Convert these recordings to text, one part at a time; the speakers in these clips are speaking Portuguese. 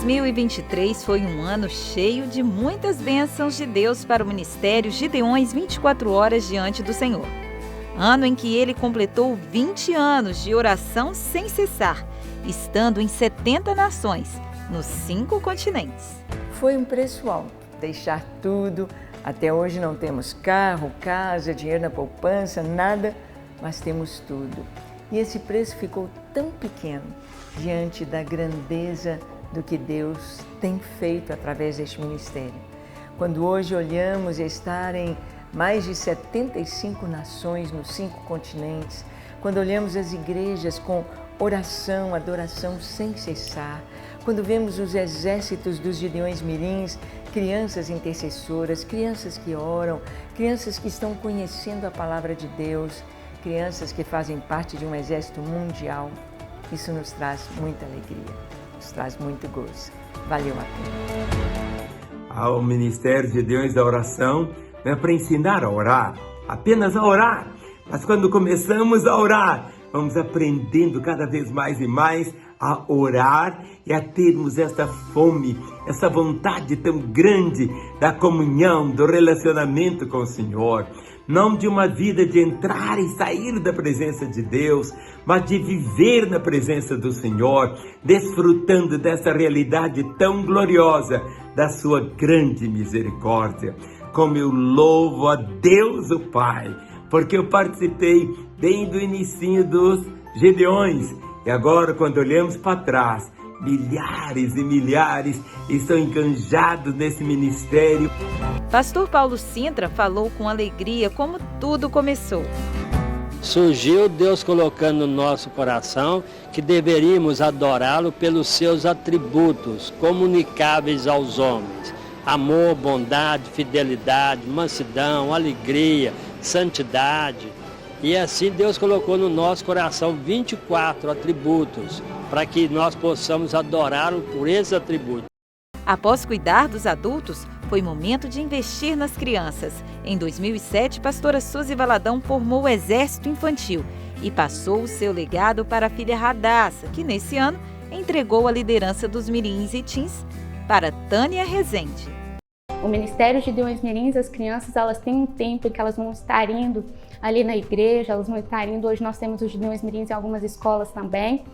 2023 foi um ano cheio de muitas bênçãos de Deus para o Ministério Gideões 24 Horas Diante do Senhor. Ano em que ele completou 20 anos de oração sem cessar, estando em 70 nações, nos 5 continentes. Foi um preço alto, deixar tudo. Até hoje não temos carro, casa, dinheiro na poupança, nada, mas temos tudo. E esse preço ficou tão pequeno diante da grandeza do que Deus tem feito através deste ministério. Quando hoje olhamos estar em mais de 75 nações nos 5 continentes, quando olhamos as igrejas com oração, adoração sem cessar, quando vemos os exércitos dos Gideões Mirins, crianças intercessoras, crianças que oram, crianças que estão conhecendo a palavra de Deus, crianças que fazem parte de um exército mundial, isso nos traz muita alegria, nos traz muito gozo. Valeu a pena. Ao Ministério Gideões da Oração não é para ensinar a orar, apenas a orar. Mas quando começamos a orar, vamos aprendendo cada vez mais e mais a orar e a termos essa fome, essa vontade tão grande da comunhão, do relacionamento com o Senhor. Não de uma vida de entrar e sair da presença de Deus, mas de viver na presença do Senhor, desfrutando dessa realidade tão gloriosa da sua grande misericórdia. Como eu louvo a Deus o Pai, porque eu participei bem do inicinho dos Gideões. E agora, quando olhamos para trás, milhares e milhares estão enganjados nesse ministério. Pastor Paulo Sintra falou com alegria como tudo começou. Surgiu Deus colocando no nosso coração que deveríamos adorá-lo pelos seus atributos comunicáveis aos homens. Amor, bondade, fidelidade, mansidão, alegria, santidade. E assim Deus colocou no nosso coração 24 atributos para que nós possamos adorá-lo por esses atributos. Após cuidar dos adultos, foi momento de investir nas crianças. Em 2007, pastora Suzy Valadão formou o Exército Infantil e passou o seu legado para a filha Radassa, que nesse ano entregou a liderança dos mirins e teens para Tânia Rezende. O Ministério Gideões Mirins, as crianças, elas têm um tempo em que elas vão estar indo ali na igreja, elas vão estar indo, hoje nós temos os Gideões Mirins em algumas escolas também,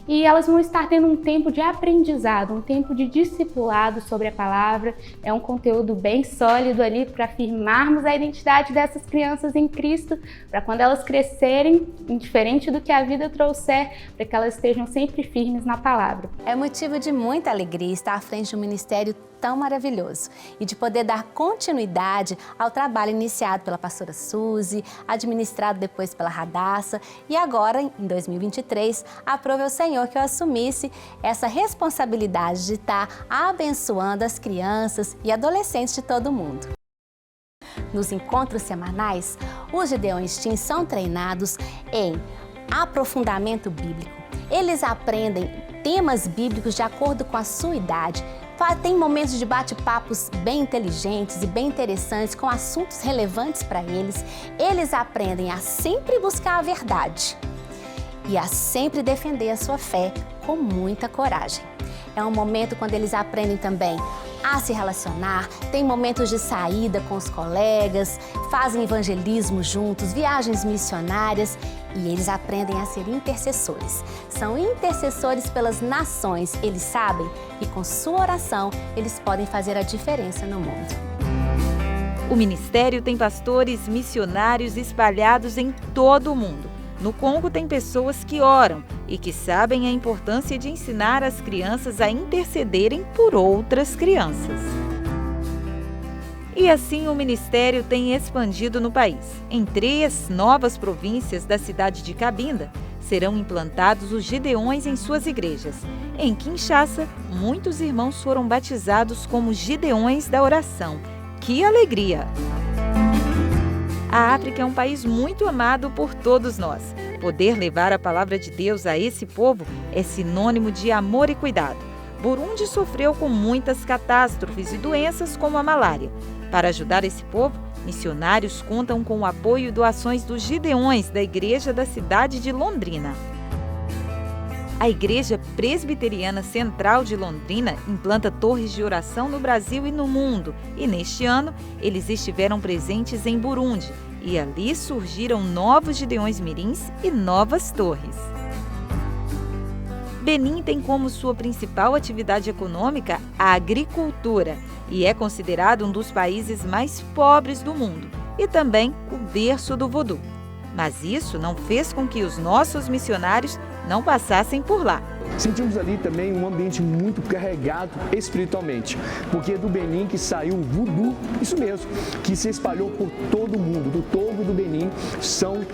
e elas vão estar tendo um tempo de aprendizado, um tempo de discipulado sobre a palavra. É um conteúdo bem sólido ali para afirmarmos a identidade dessas crianças em Cristo, para quando elas crescerem, indiferente do que a vida trouxer, para que elas estejam sempre firmes na palavra. É motivo de muita alegria estar à frente de um ministério tão maravilhoso e de poder dar continuidade ao trabalho iniciado pela pastora Suzy, administrado depois pela Radassa, e agora, em 2023, aprove ao Senhor que eu assumisse essa responsabilidade de estar abençoando as crianças e adolescentes de todo mundo. Nos encontros semanais, os Gideões Teens são treinados em aprofundamento bíblico. Eles aprendem temas bíblicos de acordo com a sua idade. Tem momentos de bate-papos bem inteligentes e bem interessantes com assuntos relevantes para eles. Eles aprendem a sempre buscar a verdade e a sempre defender a sua fé com muita coragem. É um momento quando eles aprendem também a se relacionar, tem momentos de saída com os colegas, fazem evangelismo juntos, viagens missionárias, e eles aprendem a ser intercessores. São intercessores pelas nações, eles sabem que com sua oração eles podem fazer a diferença no mundo. O ministério tem pastores missionários espalhados em todo o mundo. No Congo tem pessoas que oram e que sabem a importância de ensinar as crianças a intercederem por outras crianças. E assim o ministério tem expandido no país. Em 3 novas províncias da cidade de Cabinda, serão implantados os Gideões em suas igrejas. Em Kinshasa, muitos irmãos foram batizados como Gideões da Oração. Que alegria! A África é um país muito amado por todos nós. Poder levar a palavra de Deus a esse povo é sinônimo de amor e cuidado. Burundi sofreu com muitas catástrofes e doenças como a malária. Para ajudar esse povo, missionários contam com o apoio e doações dos Gideões da Igreja da cidade de Londrina. A Igreja Presbiteriana Central de Londrina implanta torres de oração no Brasil e no mundo, e neste ano eles estiveram presentes em Burundi, e ali surgiram novos Gideões Mirins e novas torres. Benim tem como sua principal atividade econômica a agricultura e é considerado um dos países mais pobres do mundo e também o berço do vodu. Mas isso não fez com que os nossos missionários não passassem por lá. Sentimos ali também um ambiente muito carregado espiritualmente, porque é do Benim que saiu o voodoo, isso mesmo, que se espalhou por todo o mundo. Do Togo e do Benim são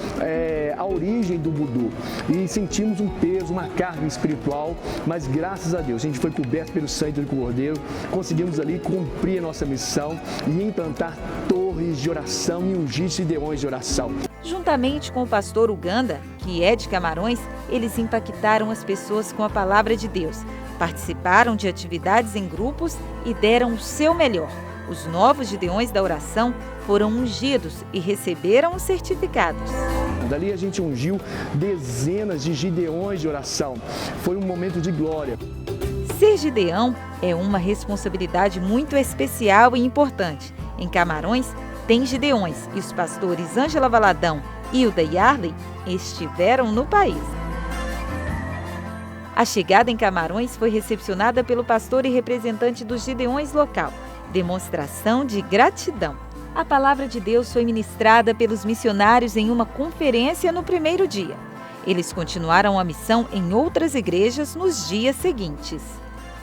a origem do voodoo. E sentimos um peso, uma carga espiritual, mas graças a Deus, a gente foi coberto pelo sangue do Cordeiro, conseguimos ali cumprir a nossa missão e implantar torres de oração e ungir gideões de oração. Juntamente com o pastor Uganda, que é de Camarões, eles impactaram as pessoas com a palavra de Deus, participaram de atividades em grupos e deram o seu melhor. Os novos gideões da oração foram ungidos e receberam os certificados. Dali a gente ungiu dezenas de gideões de oração. Foi um momento de glória. Ser gideão é uma responsabilidade muito especial e importante. Em Camarões, tem gideões e os pastores Ângela Valadão e Hilda Yarley estiveram no país. A chegada em Camarões foi recepcionada pelo pastor e representante dos gideões local, demonstração de gratidão. A palavra de Deus foi ministrada pelos missionários em uma conferência no primeiro dia. Eles continuaram a missão em outras igrejas nos dias seguintes.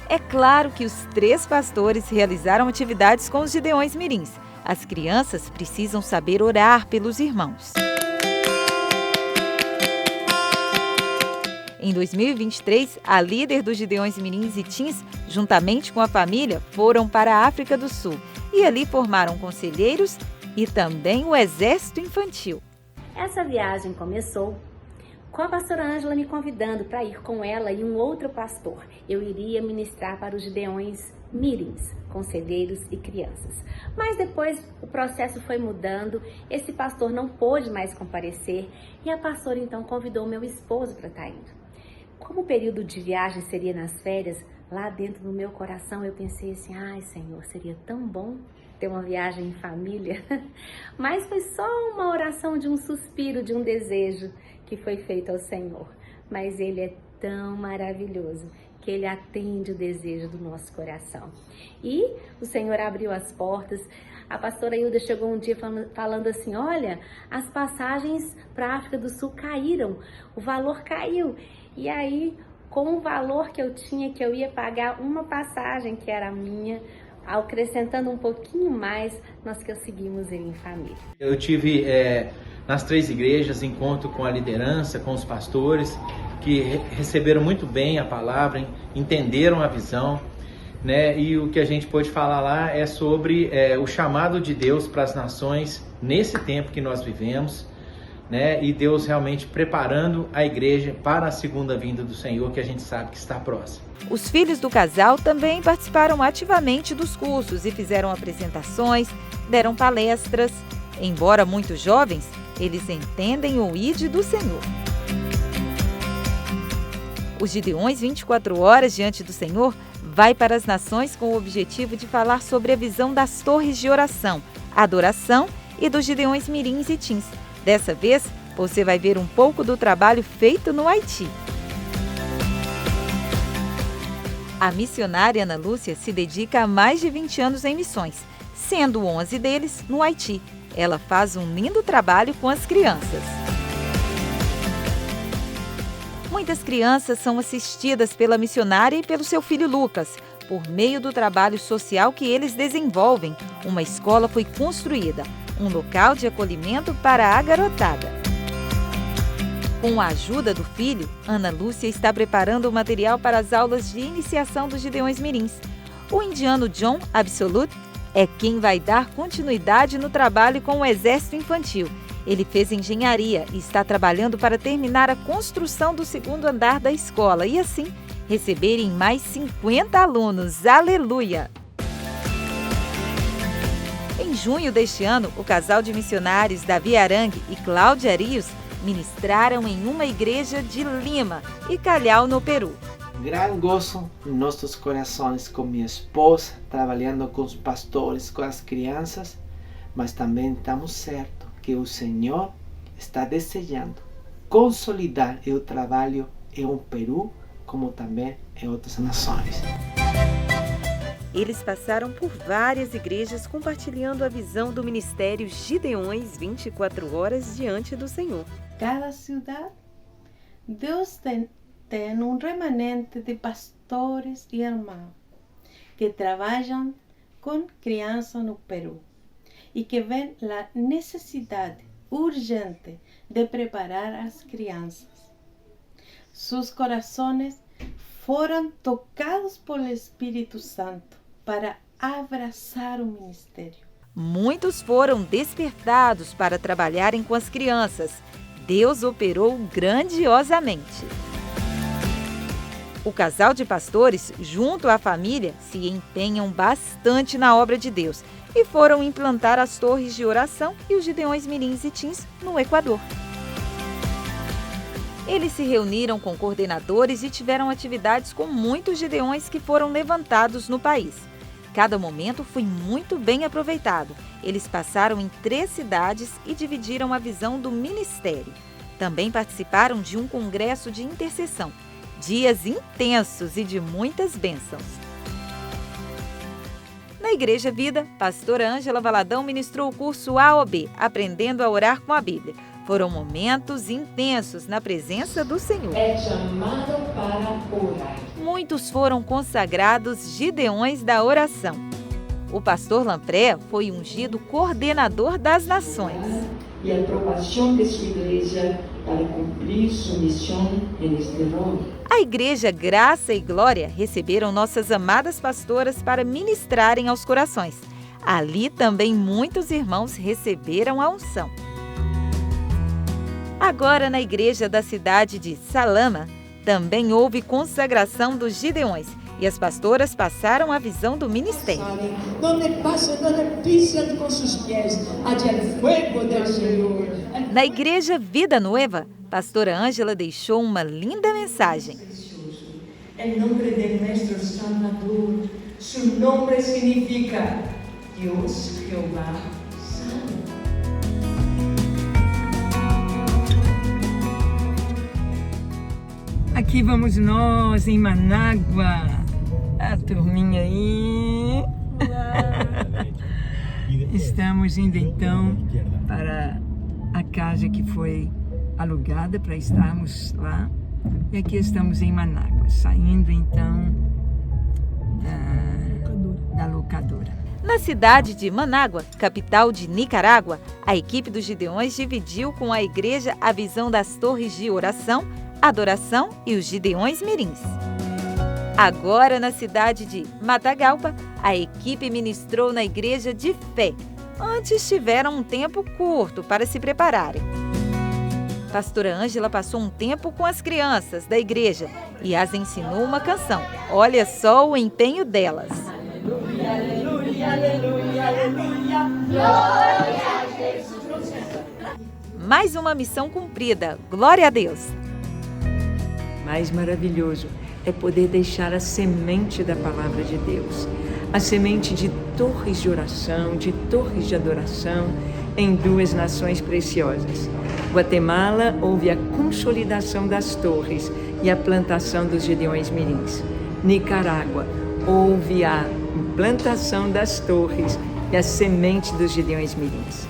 É claro que os 3 pastores realizaram atividades com os gideões mirins. As crianças precisam saber orar pelos irmãos. Em 2023, a líder dos Gideões Mirins e Teens, juntamente com a família, foram para a África do Sul e ali formaram conselheiros e também o Exército Infantil. Essa viagem começou com a pastora Ângela me convidando para ir com ela e um outro pastor. Eu iria ministrar para os Gideões Mirins, conselheiros e crianças. Mas depois o processo foi mudando, esse pastor não pôde mais comparecer e a pastora então convidou meu esposo para estar indo. Como o período de viagem seria nas férias, lá dentro do meu coração eu pensei assim, ai Senhor, seria tão bom ter uma viagem em família. Mas foi só uma oração de um suspiro, de um desejo que foi feito ao Senhor. Mas Ele é tão maravilhoso que Ele atende o desejo do nosso coração. E o Senhor abriu as portas. A pastora Hilda chegou um dia falando assim, olha, as passagens para a África do Sul caíram, o valor caiu. E aí, com o valor que eu tinha, que eu ia pagar uma passagem que era minha, acrescentando um pouquinho mais, nós conseguimos ir em família. Eu tive nas 3 igrejas encontro com a liderança, com os pastores, que receberam muito bem a palavra, entenderam a visão, né? E o que a gente pôde falar lá é sobre o chamado de Deus para as nações nesse tempo que nós vivemos, né? E Deus realmente preparando a igreja para a segunda vinda do Senhor, que a gente sabe que está próximo. Os filhos do casal também participaram ativamente dos cursos e fizeram apresentações, deram palestras. Embora muito jovens, eles entendem o ID do Senhor. Os Gideões 24 horas diante do Senhor vai para as nações com o objetivo de falar sobre a visão das torres de oração, adoração e dos Gideões Mirins e Teens. Dessa vez, você vai ver um pouco do trabalho feito no Haiti. A missionária Ana Lúcia se dedica há mais de 20 anos em missões, sendo 11 deles no Haiti. Ela faz um lindo trabalho com as crianças. Muitas crianças são assistidas pela missionária e pelo seu filho Lucas, por meio do trabalho social que eles desenvolvem. Uma escola foi construída, um local de acolhimento para a garotada. Com a ajuda do filho, Ana Lúcia está preparando o material para as aulas de iniciação dos Gideões Mirins. O indiano John Absolute é quem vai dar continuidade no trabalho com o Exército Infantil. Ele fez engenharia e está trabalhando para terminar a construção do 2º andar da escola e, assim, receberem mais 50 alunos. Aleluia! Em junho deste ano, o casal de missionários Davi Arangue e Cláudia Arios ministraram em uma igreja de Lima e Callao, no Peru. Gran gozo em nossos corações com minha esposa, trabalhando com os pastores, com as crianças, mas também estamos certos que o Senhor está desejando consolidar o trabalho em um Peru, como também em outras nações. Eles passaram por várias igrejas compartilhando a visão do Ministério Gideões 24 horas diante do Senhor. Cada cidade, Deus tem um remanente de pastores e irmãos que trabalham com crianças no Peru e que veem a necessidade urgente de preparar as crianças. Seus corações foram tocados pelo Espírito Santo para abraçar o ministério. Muitos foram despertados para trabalharem com as crianças. Deus operou grandiosamente. O casal de pastores, junto à família, se empenham bastante na obra de Deus e foram implantar as torres de oração e os Gideões Mirins e Teens no Equador. Eles se reuniram com coordenadores e tiveram atividades com muitos Gideões que foram levantados no país. Cada momento foi muito bem aproveitado. Eles passaram em 3 cidades e dividiram a visão do ministério. Também participaram de um congresso de intercessão. Dias intensos e de muitas bênçãos. Na Igreja Vida, pastora Ângela Valadão ministrou o curso AOB, Aprendendo a Orar com a Bíblia. Foram momentos intensos na presença do Senhor. É chamado para orar. Muitos foram consagrados Gideões da oração. O pastor Lampré foi ungido coordenador das nações. E a aprovação de sua igreja para cumprir sua missão neste rol. A Igreja Graça e Glória receberam nossas amadas pastoras para ministrarem aos corações. Ali também muitos irmãos receberam a unção. Agora, na igreja da cidade de Salama, também houve consagração dos Gideões e as pastoras passaram a visão do ministério. Na igreja Vida Nueva, pastora Ângela deixou uma linda mensagem. Em nome de nosso Salvador, seu nome significa Deus Jeová. Aqui vamos nós, em Manágua. A turminha aí. Estamos indo então para a casa que foi alugada para estarmos lá. E aqui estamos em Manágua, saindo então da locadora. Na cidade de Manágua, capital de Nicarágua, a equipe dos Gideões dividiu com a igreja a visão das torres de oração, adoração e os Gideões Mirins. Agora, na cidade de Matagalpa, a equipe ministrou na igreja de fé. Antes tiveram um tempo curto para se prepararem. Pastora Ângela passou um tempo com as crianças da igreja e as ensinou uma canção. Olha só o empenho delas. Aleluia, aleluia, aleluia, aleluia. Glória a Jesus. Mais uma missão cumprida. Glória a Deus. Mais maravilhoso é poder deixar a semente da palavra de Deus, a semente de torres de oração, de torres de adoração em 2 nações preciosas. Guatemala houve a consolidação das torres e a plantação dos Gideões Mirins. Nicarágua houve a implantação das torres e a semente dos Gideões Mirins.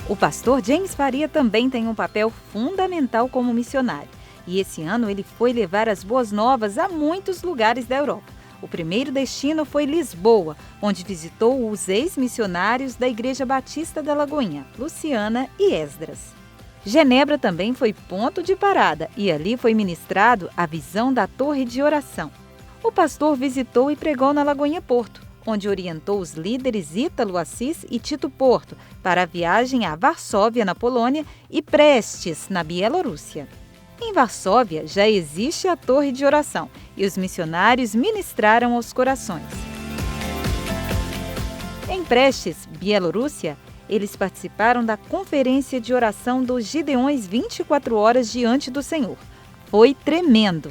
O pastor James Faria também tem um papel fundamental como missionário. E esse ano ele foi levar as boas novas a muitos lugares da Europa. O primeiro destino foi Lisboa, onde visitou os ex-missionários da Igreja Batista da Lagoinha, Luciana e Esdras. Genebra também foi ponto de parada e ali foi ministrado a visão da torre de oração. O pastor visitou e pregou na Lagoinha Porto, onde orientou os líderes Ítalo Assis e Tito Porto para a viagem a Varsóvia, na Polônia, e Prestes, na Bielorrússia. Em Varsóvia já existe a torre de oração e os missionários ministraram aos corações. Em Prestes, Bielorrússia, Eles participaram da conferência de oração dos Gideões 24 horas diante do Senhor. Foi tremendo!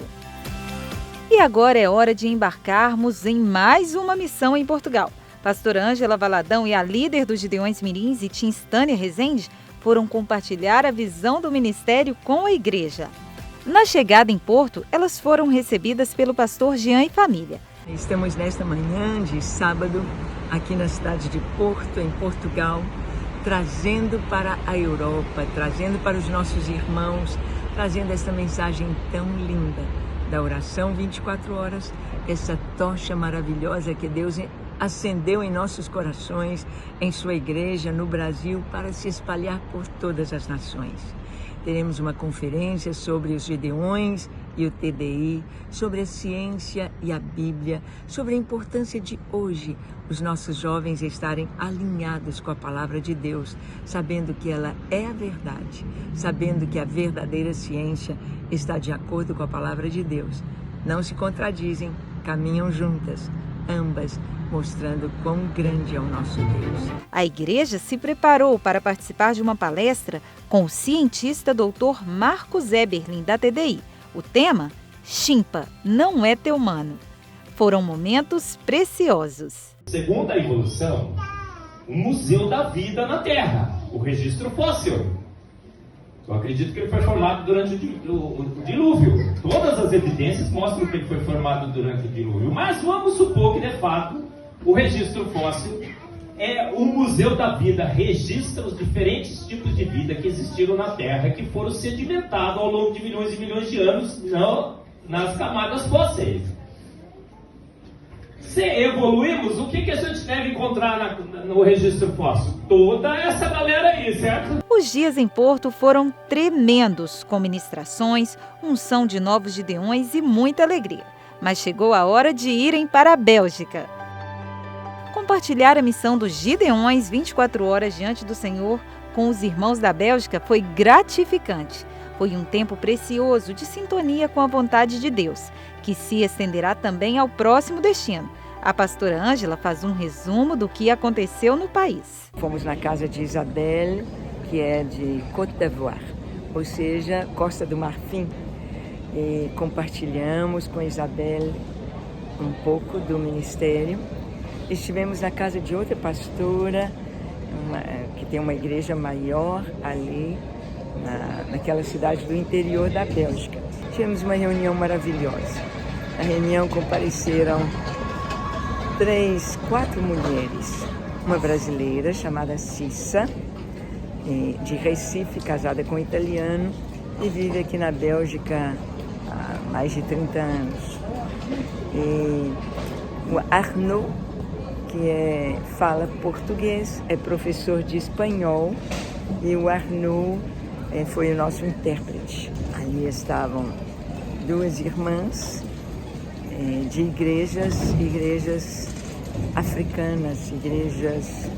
E agora é hora de embarcarmos em mais uma missão em Portugal. Pastora Ângela Valadão e a líder dos Gideões Mirins e Team Tânia Rezende foram compartilhar a visão do ministério com a igreja. Na chegada em Porto, elas foram recebidas pelo pastor Jean e família. Estamos nesta manhã de sábado aqui na cidade de Porto, em Portugal, trazendo para a Europa, trazendo para os nossos irmãos, trazendo essa mensagem tão linda da oração 24 horas, essa tocha maravilhosa que Deus acendeu em nossos corações, em sua igreja, no Brasil, para se espalhar por todas as nações. Teremos uma conferência sobre os Gideões e o TDI, sobre a ciência e a Bíblia, sobre a importância de hoje os nossos jovens estarem alinhados com a palavra de Deus, sabendo que ela é a verdade, sabendo que a verdadeira ciência está de acordo com a palavra de Deus. Não se contradizem, caminham juntas, ambas mostrando quão grande é o nosso Deus. A igreja se preparou para participar de uma palestra com o cientista Dr. Marcos Eberlin, da TDI. O tema, Chimpa, não é teu mano. Foram momentos preciosos. Segundo a evolução, um museu da vida na Terra, o registro fóssil. Eu acredito que ele foi formado durante o dilúvio. Todas as evidências mostram que ele foi formado durante o dilúvio. Mas vamos supor que, de fato, o registro fóssil é o museu da vida, registra os diferentes tipos de vida que existiram na Terra, que foram sedimentados ao longo de milhões e milhões de anos nas camadas fósseis. Se evoluímos, o que a gente deve encontrar no registro fóssil? Toda essa galera aí, certo? Os dias em Porto foram tremendos, com ministrações, unção de novos Gideões e muita alegria. Mas chegou a hora de irem para a Bélgica. Compartilhar a missão dos Gideões 24 horas diante do Senhor com os irmãos da Bélgica foi gratificante. Foi um tempo precioso de sintonia com a vontade de Deus, que se estenderá também ao próximo destino. A pastora Ângela faz um resumo do que aconteceu no país. Fomos na casa de Isabelle, que é de Côte d'Ivoire, ou seja, Costa do Marfim, e compartilhamos com Isabelle um pouco do ministério. Estivemos na casa de outra pastora, que tem uma igreja maior ali, naquela cidade do interior da Bélgica. Tivemos uma reunião maravilhosa. Na reunião compareceram 4 mulheres. Uma brasileira chamada Cissa, de Recife, casada com um italiano, e vive aqui na Bélgica há mais de 30 anos. E o Arnaud, que fala português, é professor de espanhol, e o Arnaud foi o nosso intérprete. Ali estavam 2 irmãs de igrejas africanas, igrejas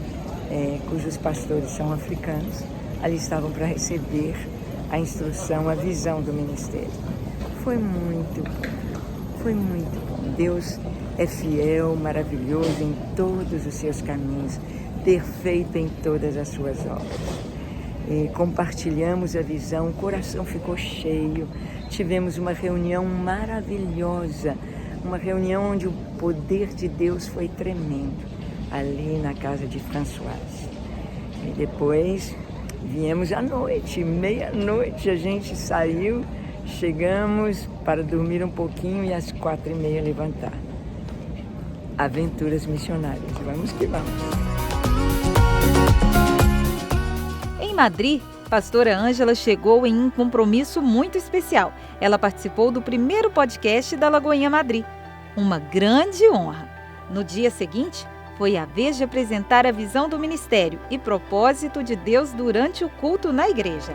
cujos pastores são africanos. Ali estavam para receber a instrução, a visão do ministério. Foi muito bom. Deus é fiel, maravilhoso em todos os seus caminhos, perfeito em todas as suas obras. Compartilhamos a visão, o coração ficou cheio, tivemos uma reunião maravilhosa, uma reunião onde o poder de Deus foi tremendo, ali na casa de Françoise. E depois viemos à noite, meia-noite a gente saiu, chegamos para dormir um pouquinho e às 4h30 levantar. Aventuras missionárias, vamos que vamos. Em Madrid, pastora Ângela chegou em um compromisso muito especial. Ela participou do primeiro podcast da Lagoinha Madrid. Uma grande honra. No dia seguinte, foi a vez de apresentar a visão do ministério e propósito de Deus durante o culto na igreja.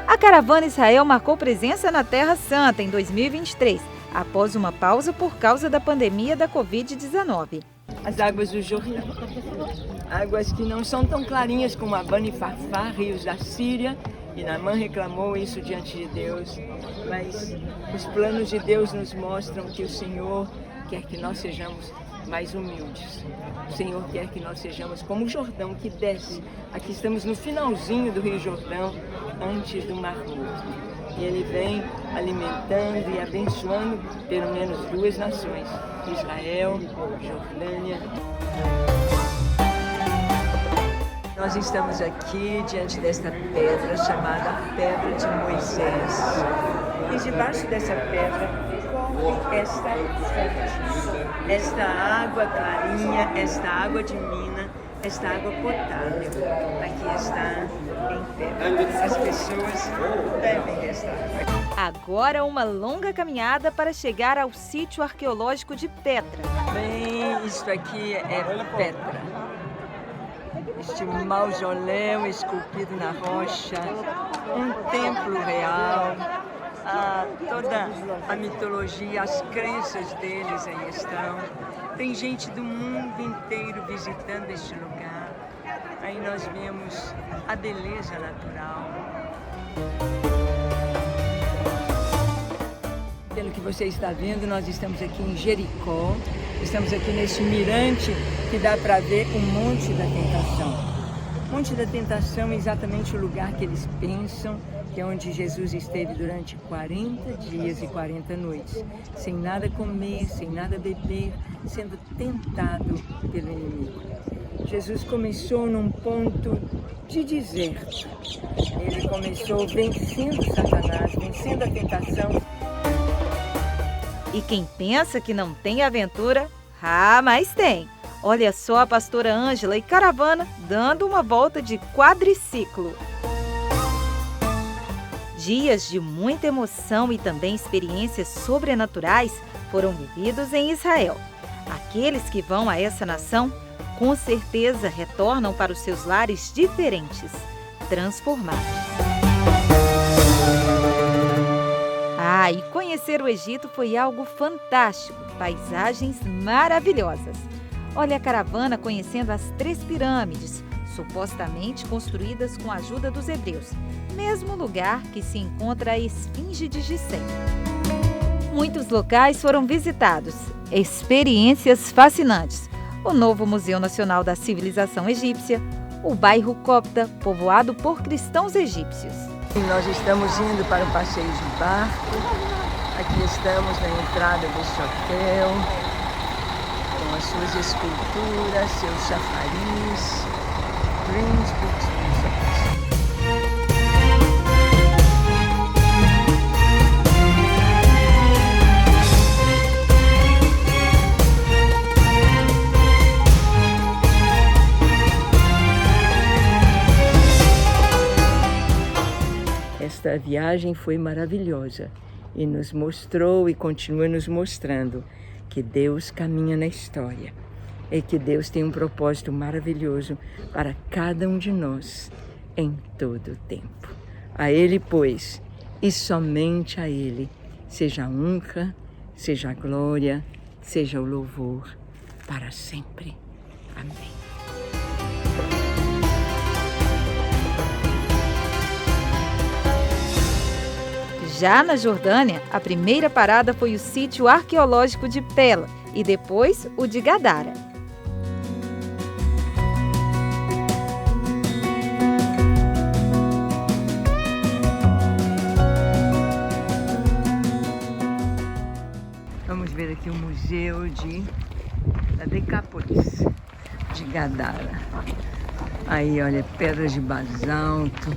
A Caravana Israel marcou presença na Terra Santa em 2023, após uma pausa por causa da pandemia da Covid-19. As águas do Jordão, águas que não são tão clarinhas como Abana e Farfá, rios da Síria, e Naamã reclamou isso diante de Deus, mas os planos de Deus nos mostram que o Senhor quer que nós sejamos mais humildes. O Senhor quer que nós sejamos como o Jordão que desce. Aqui estamos no finalzinho do Rio Jordão, antes do Mar Morto. E Ele vem alimentando e abençoando pelo menos 2 nações, Israel, Jordânia. Nós estamos aqui diante desta pedra chamada Pedra de Moisés. E debaixo dessa pedra corre esta fonte, esta água clarinha, esta água divina, esta água potável. Aqui está em pedra. As pessoas bebem desta água. Agora uma longa caminhada para chegar ao sítio arqueológico de Petra. Bem, isso aqui é Petra. Este mausoléu esculpido na rocha, um templo real, toda a mitologia, as crenças deles aí estão. Tem gente do mundo inteiro visitando este lugar. Aí nós vemos a beleza natural. Pelo que você está vendo, nós estamos aqui em Jericó. Estamos aqui nesse mirante que dá para ver o Monte da Tentação. O Monte da Tentação é exatamente o lugar que eles pensam, que é onde Jesus esteve durante 40 dias e 40 noites, sem nada comer, sem nada beber, sendo tentado pelo inimigo. Jesus começou num ponto de deserto. Ele começou vencendo Satanás, vencendo a tentação. E quem pensa que não tem aventura, mas tem. Olha só a pastora Ângela e caravana dando uma volta de quadriciclo. Dias de muita emoção e também experiências sobrenaturais foram vividos em Israel. Aqueles que vão a essa nação, com certeza retornam para os seus lares diferentes, transformados. E conhecer o Egito foi algo fantástico, paisagens maravilhosas. Olha a caravana conhecendo as 3 pirâmides, supostamente construídas com a ajuda dos hebreus, mesmo lugar que se encontra a Esfinge de Gizé. Muitos locais foram visitados, experiências fascinantes. O novo Museu Nacional da Civilização Egípcia, o bairro Copta, povoado por cristãos egípcios. Nós estamos indo para um passeio de barco. Aqui estamos na entrada deste hotel, com as suas esculturas, seus chafariz, Greensbrook. Esta viagem foi maravilhosa e nos mostrou e continua nos mostrando que Deus caminha na história e que Deus tem um propósito maravilhoso para cada um de nós em todo o tempo. A Ele, pois, e somente a Ele, seja a honra, seja a glória, seja o louvor para sempre. Amém. Já na Jordânia, a primeira parada foi o sítio arqueológico de Pela e depois o de Gadara. Vamos ver aqui o museu da Decápolis, de Gadara. Aí, olha, pedras de basalto.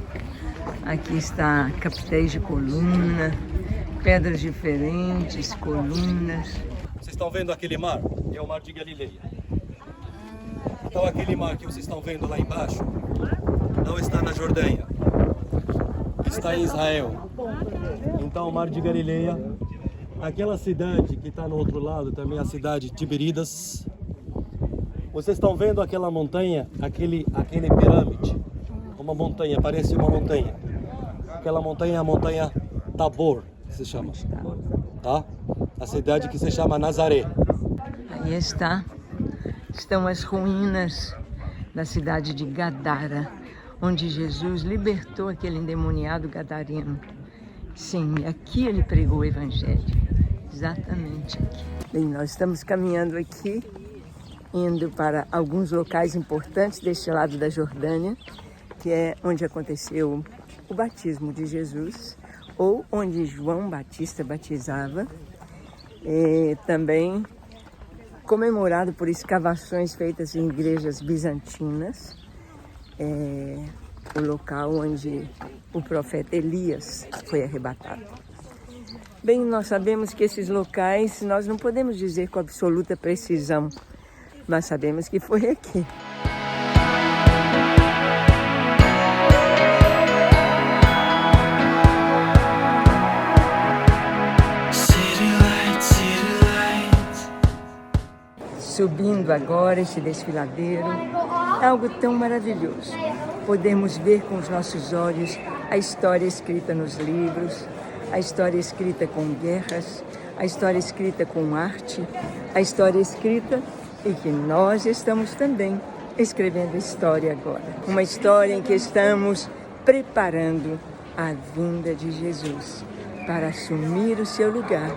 Aqui está capitéis de coluna, pedras diferentes, colunas. Vocês estão vendo aquele mar? É o mar de Galileia. Então aquele mar que vocês estão vendo lá embaixo não está na Jordânia, está em Israel. Então o mar de Galileia, aquela cidade que está no outro lado também, a cidade de Tiberíades. Vocês estão vendo aquela montanha, aquele pirâmide, uma montanha, parece uma montanha. Aquela montanha é a montanha Tabor, que se chama, tá? A cidade que se chama Nazaré. Aí estão as ruínas da cidade de Gadara, onde Jesus libertou aquele endemoniado gadareno. Sim, aqui ele pregou o evangelho, exatamente aqui. Bem, nós estamos caminhando aqui indo para alguns locais importantes deste lado da Jordânia, que é onde aconteceu o batismo de Jesus, ou onde João Batista batizava, também comemorado por escavações feitas em igrejas bizantinas, o local onde o profeta Elias foi arrebatado. Bem, nós sabemos que esses locais nós não podemos dizer com absoluta precisão, mas sabemos que foi aqui. Subindo agora este desfiladeiro, é algo tão maravilhoso. Podemos ver com os nossos olhos a história escrita nos livros, a história escrita com guerras, a história escrita com arte, a história escrita e que nós estamos também escrevendo história agora. Uma história em que estamos preparando a vinda de Jesus para assumir o seu lugar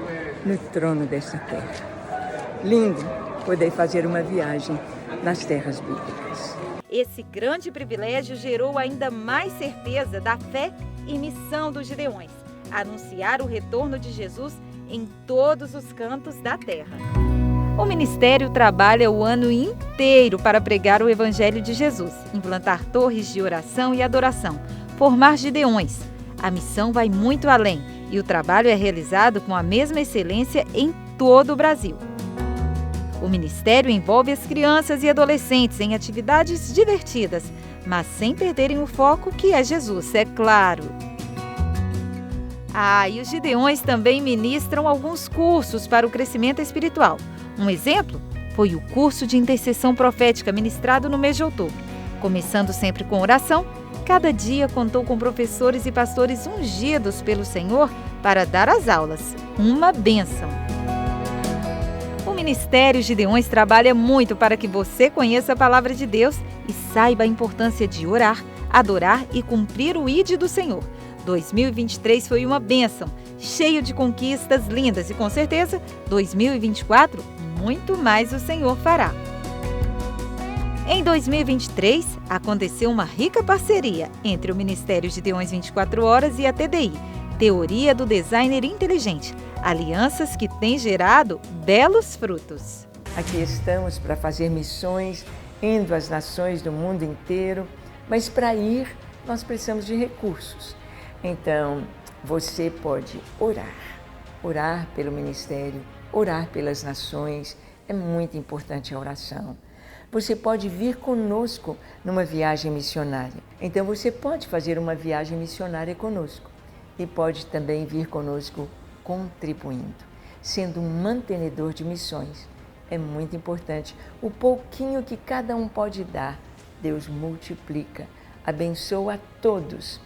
no trono dessa terra. Lindo poder fazer uma viagem nas terras bíblicas. Esse grande privilégio gerou ainda mais certeza da fé e missão dos Gideões, anunciar o retorno de Jesus em todos os cantos da terra. O ministério trabalha o ano inteiro para pregar o Evangelho de Jesus, implantar torres de oração e adoração, formar Gideões. A missão vai muito além e o trabalho é realizado com a mesma excelência em todo o Brasil. O ministério envolve as crianças e adolescentes em atividades divertidas, mas sem perderem o foco que é Jesus, é claro. E os Gideões também ministram alguns cursos para o crescimento espiritual. Um exemplo foi o curso de intercessão profética ministrado no mês de outubro. Começando sempre com oração, cada dia contou com professores e pastores ungidos pelo Senhor para dar as aulas. Uma bênção! O Ministério Gideões trabalha muito para que você conheça a Palavra de Deus e saiba a importância de orar, adorar e cumprir o ID do Senhor. 2023 foi uma bênção, cheio de conquistas lindas e com certeza 2024 muito mais o Senhor fará. Em 2023 aconteceu uma rica parceria entre o Ministério Gideões 24 Horas e a TDI, Teoria do Designer Inteligente, alianças que têm gerado belos frutos. Aqui estamos para fazer missões, indo às nações do mundo inteiro, mas para ir nós precisamos de recursos. Então, você pode orar pelo ministério, orar pelas nações, é muito importante a oração. Você pode vir conosco numa viagem missionária. Então, você pode fazer uma viagem missionária conosco e pode também vir conosco contribuindo, sendo um mantenedor de missões. É muito importante. O pouquinho que cada um pode dar, Deus multiplica, abençoa a todos.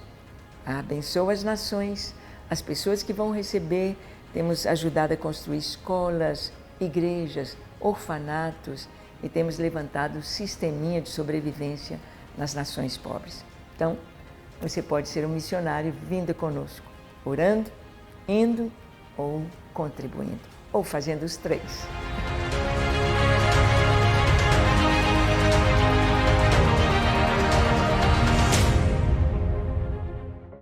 Abençoa as nações, as pessoas que vão receber. Temos ajudado a construir escolas, igrejas, orfanatos e temos levantado um sisteminha de sobrevivência nas nações pobres. Então, você pode ser um missionário vindo conosco, orando, indo ou contribuindo, ou fazendo os três.